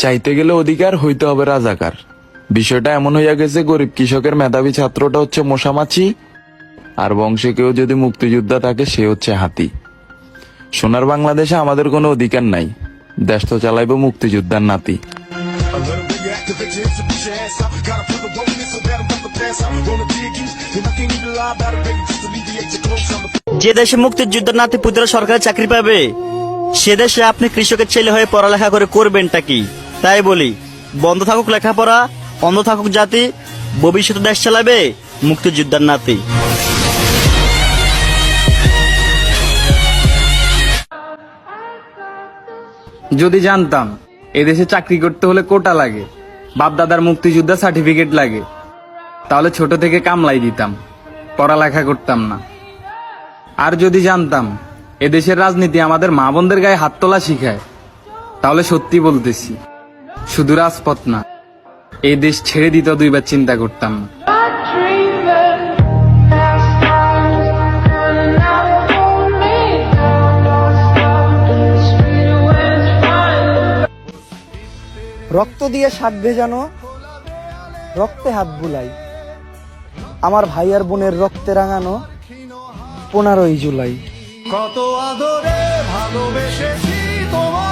চাইতে গেলে অধিকার, হইতে হবে রাজাকার। বিষয়টা এমন হইয়া গেছে, গরিব কৃষকের মেধাবী ছাত্রটা হচ্ছে মশামাছি, আর বংশে কেউ যদি মুক্তিযোদ্ধা থাকে সে হচ্ছে হাতি। সোনার বাংলাদেশে আমাদের কোনো অধিকার নাই, দেশ তো চালাইব মুক্তিযোদ্ধার নাতি। যে দেশে মুক্তিযুদ্ধের নাতি পুত্র সরকারি চাকরি পাবে, সে দেশে আপনি কৃষকের ছেলে হয়ে পড়ালেখা করে করবেনটা কি? তাই বলি, বন্ধ থাকুক লেখাপড়া, অন্ধ থাকুক জাতি, ভবিষ্যতে দেশ চালাবে মুক্তিযোদ্ধার নাতি। যদি জানতাম এদেশে চাকরি করতে হলে কোটা লাগে, বাপ দাদার মুক্তিযোদ্ধা সার্টিফিকেট লাগে, তাহলে ছোট থেকে কামলাই দিতাম, পড়ালেখা করতাম না। আর যদি জানতাম এদেশের রাজনীতি আমাদের মা বোনদের গায়ে হাত তোলা শিখায়, তাহলে সত্যি বলতেছি, শুধু রাজপথ না, এই দেশ ছেড়ে দিতে দুইবার চিন্তা করতাম না। রক্ত দিয়ে শাক ভেজানো, রক্তে হাত বুলাই, আমার ভাই আর বোনের রক্তে রাঙানো 15ই জুলাই। কত আদরে ভালোবেসেছি তোমার।